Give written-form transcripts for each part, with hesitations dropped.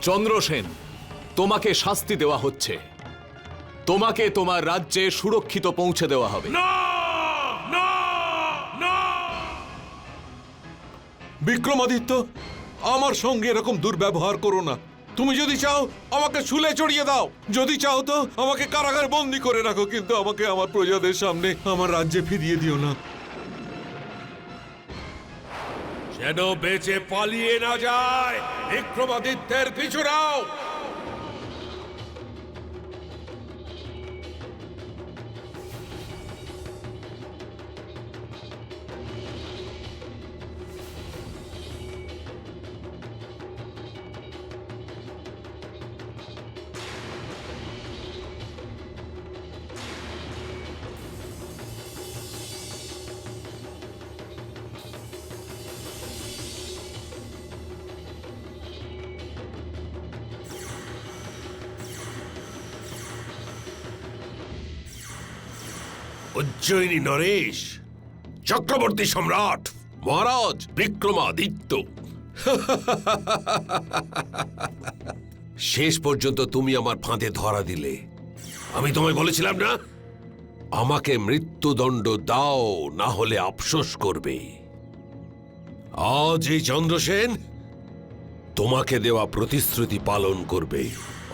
চন্দ্রসেন, তোমাকে শাস্তি দেওয়া হচ্ছে। তোমাকে তোমার রাজ্যে সুরক্ষিত পৌঁছে দেওয়া হবে। বিক্রমাদিত্য, আমার সঙ্গে এরকম দুর্ব্যবহার করো না। তুমি যদি চাও আমাকে শুলে চড়িয়ে দাও, যদি চাও তো আমাকে কারাগারে বন্দি করে রাখো, কিন্তু আমাকে আমার প্রজাদের সামনে আমার রাজ্যে ফিরিয়ে দিও না। যেন বেঁচে পালিয়ে না যায়। বিক্রমাদিত্যের পিছু নাও। উজ্জয়িনী নরেশ, চক্রবর্তী সম্রাট মহারাজ বিক্রমাদিত্য, শেষ পর্যন্ত তুমি আমার ফাঁদে ধরা দিলে। আমি তোমায় বলেছিলাম না, আমাকে মৃত্যুদণ্ড দাও, না হলে আফসোস করবে। আজ এই চন্দ্রসেন তোমাকে দেওয়া প্রতিশ্রুতি পালন করবে।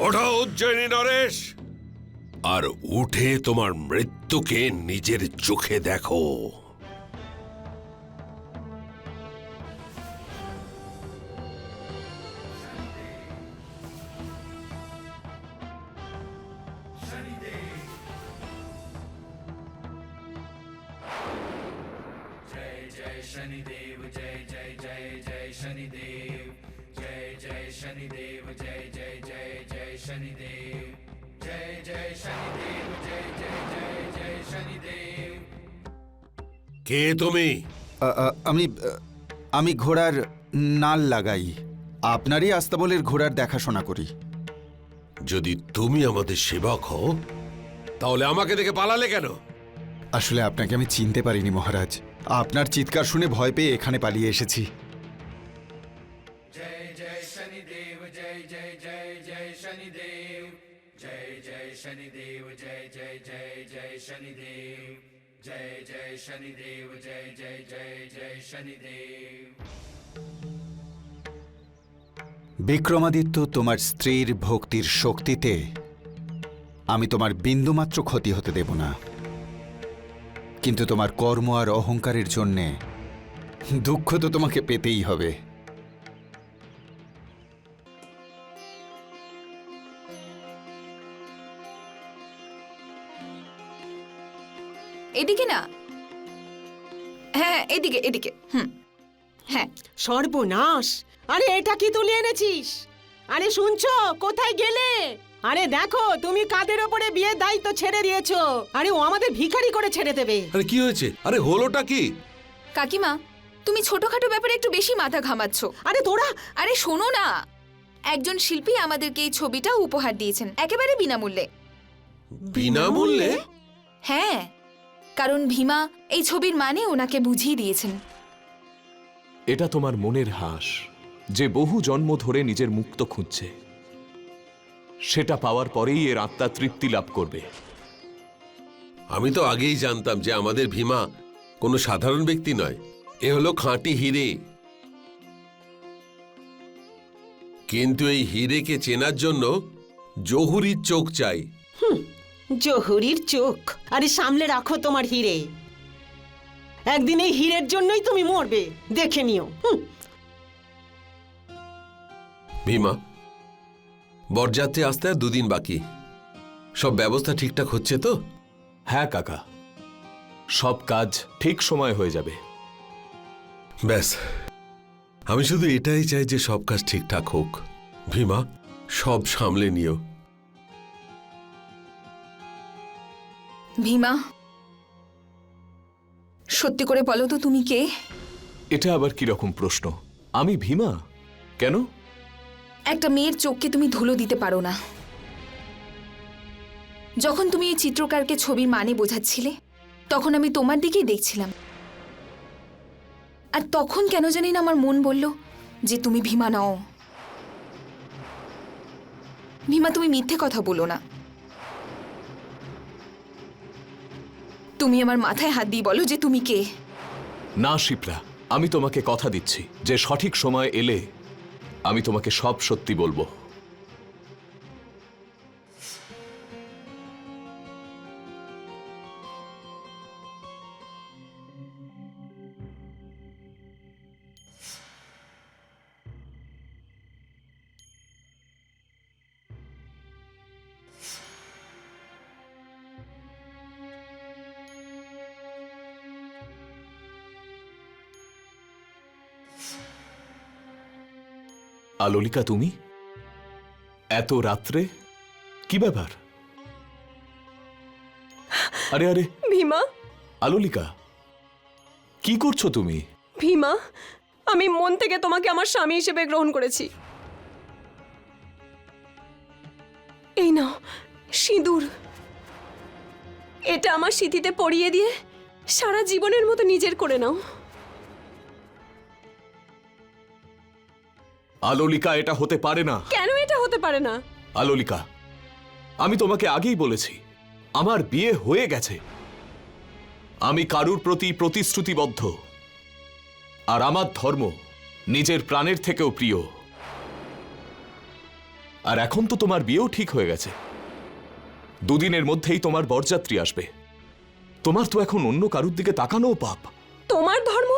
ওঠো উজ্জয়িনী নরেশ, আর উঠে তোমার মৃত্যুকে নিজের চোখে দেখো। शनिदेव जय जय जय जय शनिदेव, जय जय शनिदेव जय जय जय जय शनिदेव, जय जय शनिदेव जय जय जय जय शनिदेव। কে তুমি? আমি ঘোড়ার নাল লাগাই। আপনারই আস্তাবলের ঘোড়ার দেখাশোনা করি। যদি তুমি আমাদের সেবক হও, তাহলে আমাকে দেখে পালালে কেন? আসলে আপনাকে আমি চিনতে পারিনি মহারাজ। আপনার চিৎকার শুনে ভয় পেয়ে এখানে পালিয়ে এসেছি। जय जय शनिदेव जय जय जय जय शनिदेव, जय जय शनिदेव जय जय जय जय शनिदेव, जय जय शनिदेव जय जय जय जय शनिदेव। বিক্রমাদিত্য, তোমার স্ত্রীর ভক্তির শক্তিতে আমি তোমার বিন্দুমাত্র ক্ষতি হতে দেব না, কিন্তু তোমার কর্ম আর অহংকারের জন্যে দুঃখ তো তোমাকে পেতেই হবে। এদিকে না, হ্যাঁ এদিকে এদিকে। হ্যাঁ। সর্বনাশ! আরে এটা কি তুলে এনেছিস? আরে শুনছো, কোথায় গেলে? আরে দেখো, তুমি কাদের ওপরে বিয়ের দায়িত্ব ছেড়ে দিয়েছো। আরে ও আমাদের ভিখারি করে ছেড়ে দেবে। আরে কি হয়েছে? আরে হলোটা কি? কাকিমা, তুমি ছোটখাটো ব্যাপারে একটু বেশি মাথা ঘামাচ্ছ। আরে তোরা, আরে শোনো না, একজন শিল্পী আমাদেরকে এই ছবিটা উপহার দিয়েছেন একেবারে বিনামূল্যে। বিনামূল্যে? হ্যাঁ, কারণ ভীমা এই ছবির মানে ওনাকে বুঝিয়ে দিয়েছেন। এটা তোমার মনের হাস, যে বহু জন্ম ধরে নিজের মুক্ত খুঁজছে। সেটা পাওয়ার পরেই এর আত্মা তৃপ্তি লাভ করবে। আমি তো আগেই জানতাম যে আমাদের ভীমা কোনো সাধারণ ব্যক্তি নয়, এ হলো খাঁটি হিরে। কিন্তু এই হিরেকে চেনার জন্য জহুরির চোখ চাই। জহুরির চোখ? আরে সামলে রাখো তোমার হিরে। একদিন এই হীরের জন্যই তুমি মরবে, দেখে নিও। ভীমা, বরযাত্রী আসতে আর দুদিন বাকি। সব ব্যবস্থা ঠিকঠাক হচ্ছে তো? হ্যাঁ কাকা, সব কাজ ঠিক সময় হয়ে যাবে। ব্যাস, আমি শুধু এটাই চাই যে সব কাজ ঠিকঠাক হোক। ভীমা, সব সামলে নিও। ভীমা, সত্যি করে বলো তো তুমি কে? এটা আবার কি রকম প্রশ্ন? আমি ভীমা? কেন? একটা মেয়ের চোখকে তুমি ধুলো দিতে পারো না। যখন তুমি এই চিত্রকারকে ছবির মানে বোঝাচ্ছিলে, তখন আমি তোমার দিকেই দেখছিলাম। আর তখন কেন জানি না আমার মন বলল যে তুমি ভীমা নও। ভীমা, তুমি মিথ্যে কথা বলো না। তুমি আমার মাথায় হাত দিয়ে বলো যে তুমি কে। না শিপ্রা, আমি তোমাকে কথা দিচ্ছি যে সঠিক সময় এলে আমি তোমাকে সব সত্যি বলবো। আলোলিকা, তুমি এত রাত্রে? কি ব্যাপার? আরে আরে ভীমা, আলোলিকা, কি করছো তুমি? ভীমা, আমি মন থেকে তোমাকে আমার স্বামী হিসেবে গ্রহণ করেছি। এই নাও সিঁদুর, এটা আমার সিঁথিতে পরিয়ে দিয়ে সারা জীবনের মতো নিজের করে নাও। আলোলিকা, এটা হতে পারে না। কেন এটা হতে পারে না? আলোলিকা, আমি তোমাকে আগেই বলেছি আমার বিয়ে হয়ে গেছে। আমি কারুর প্রতি প্রতিশ্রুতিবদ্ধ, আর আমার ধর্ম নিজের প্রাণের থেকেও প্রিয়। আর এখন তো তোমার বিয়েও ঠিক হয়ে গেছে, দুদিনের মধ্যেই তোমার বরযাত্রী আসবে। তোমার তো এখন অন্য কারুর দিকে তাকানোও পাপ। তোমার ধর্ম,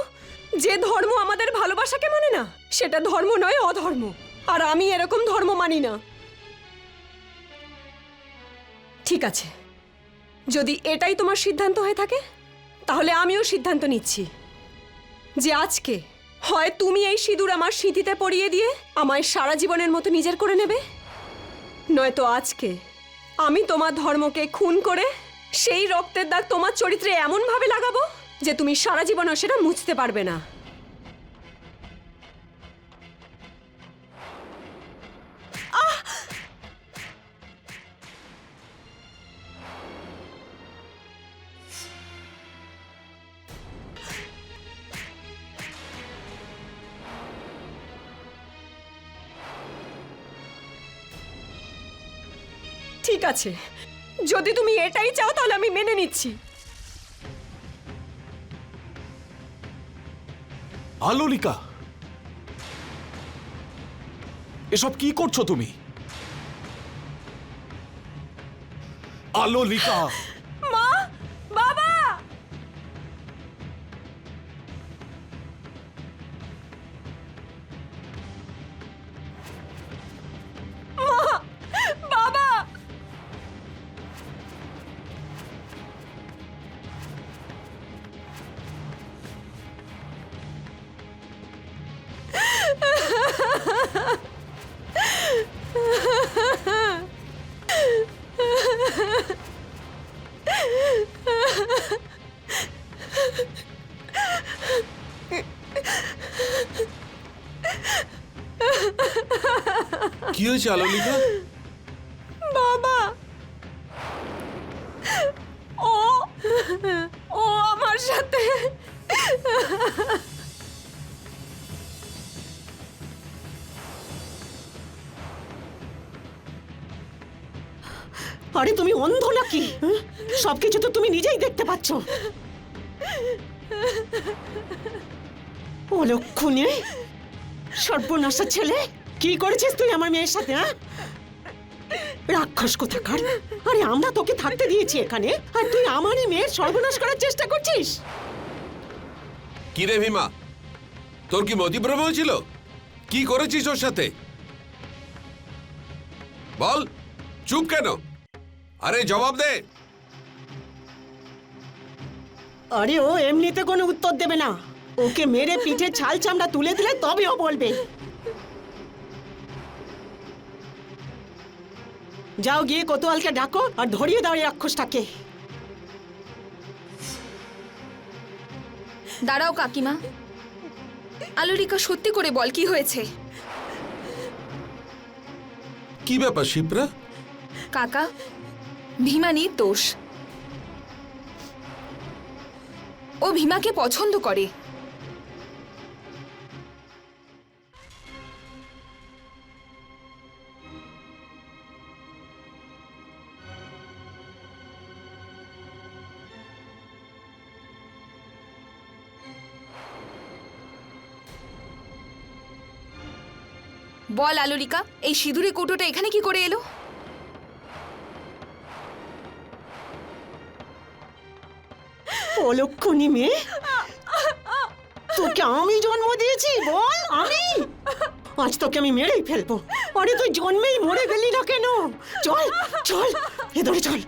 যে ধর্ম আমাদের ভালোবাসাকে মানে না, সেটা ধর্ম নয়, অধর্ম। আর আমি এরকম ধর্ম মানি না। ঠিক আছে, যদি এটাই তোমার সিদ্ধান্ত হয়ে থাকে, তাহলে আমিও সিদ্ধান্ত নিচ্ছি যে আজকে হয় তুমি এই সিঁদুর আমার সিঁথিতে পরিয়ে দিয়ে আমায় সারা জীবনের মতো নিজের করে নেবে, নয়তো আজকে আমি তোমার ধর্মকে খুন করে সেই রক্তের দাগ তোমার চরিত্রে এমনভাবে লাগাবো যে তুমি সারা জীবনও সেটা মুছতে পারবে না। ঠিক আছে, যদি তুমি এটাই চাও তাহলে আমি মেনে নিচ্ছি। আলোলিকা, এসব কি করছো তুমি? আলোলিকা, মা, বাবা, মা, বাবা, কি হয়েছে আলোলিকা? বাবা, ও ও আমার সাথে আরে তুমি অন্ধ নাকি? সবকিছু তো তুমি নিজেই দেখতে পাচ্ছ। অলক্ষণে, সর্বনাশা ছেলে, কি করেছিস তুই আমার মেয়ের সাথে? রাক্ষস কোথাকার! আরে আমরা তোকে থাকতে দিয়েছি এখানে, আর তুই আমারই মেয়ের সর্বনাশ করার চেষ্টা করছিস। কি রে ভীমা, তোর কি মতিভ্রম হয়েছিল? কি করেছিস ওর সাথে? বল, চুপ কেন? আরে জবাব দে। আরে ও এমনিতে কোনো উত্তর দেবে না, ওকে মেরে পিঠে ছাল চামড়া তুলে দিলে তবে ও বলবে। যাও গিয়ে কোতোয়ালকে ডাকো আর ধরিয়ে দাও এই রাক্ষসটাকে। দাঁড়াও কাকিমা, আলোলিকা সত্যি করে বল কি হয়েছে। কি ব্যাপার শিপ্রা? কাকা, ভীমা নির্দোষ। ও ভীমাকে পছন্দ করে। বল আলোলিকা, এই সিঁদুরে কৌটোটা এখানে কি করে এলো? অলক্ষণী মেয়ে, তোকে আমি জন্ম দিয়েছি? বল, আমি? আজ তোকে আমি মেরেই ফেলবো। আরে তুই জন্মেই মরে গেলি না কেন? চল চল, ভেতরে চল।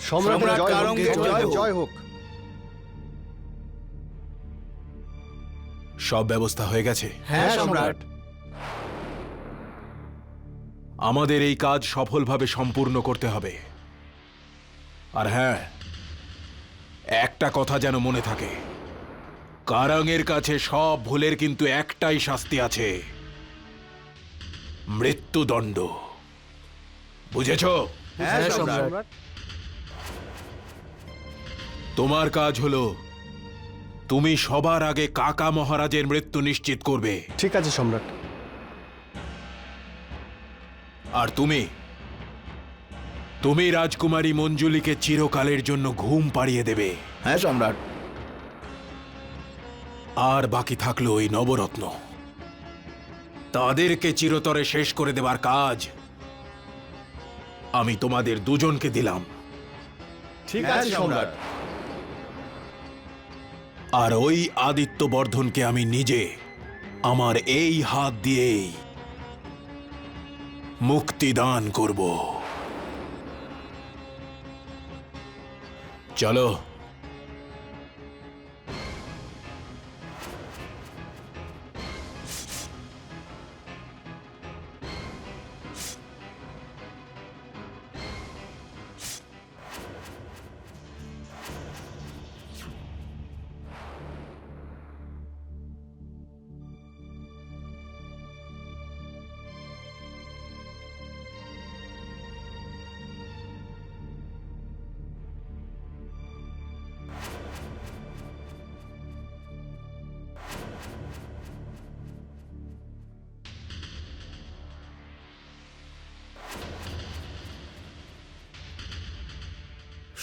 সম্রাটের জয় হোক। সব ব্যবস্থা হয়ে গেছে। হ্যাঁ সম্রাট। আমাদের এই কাজ সফলভাবে সম্পূর্ণ করতে হবে। আর হ্যাঁ, একটা কথা যেন মনে থাকে, কারাঙের কাছে সব ভুলের কিন্তু একটাই শাস্তি আছে, মৃত্যুদণ্ড। বুঝেছ? হ্যাঁ সম্রাট। তোমার কাজ হলো তুমি সবার আগে কাকা মহারাজের মৃত্যু নিশ্চিত করবে। ঠিক আছে সম্রাট। আর তুমি রাজকুমারী মঞ্জুলিকে চিরকালের জন্য ঘুম পাড়িয়ে দেবে। হ্যাঁ সম্রাট। আর বাকি থাকলো ওই নবরত্ন, তাদেরকে চিরতরে শেষ করে দেবার কাজ আমি তোমাদের দুজনকে দিলাম। ঠিক আছে সম্রাট। আর ওই আদিত্যবর্ধনকে আমি নিজে আমার এই হাত দিয়েই মুক্তি দান করব। চলো।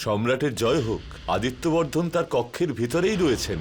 সম্রাটের জয় হোক। আদিত্যবর্ধন তার কক্ষের ভিতরেই রয়েছেন।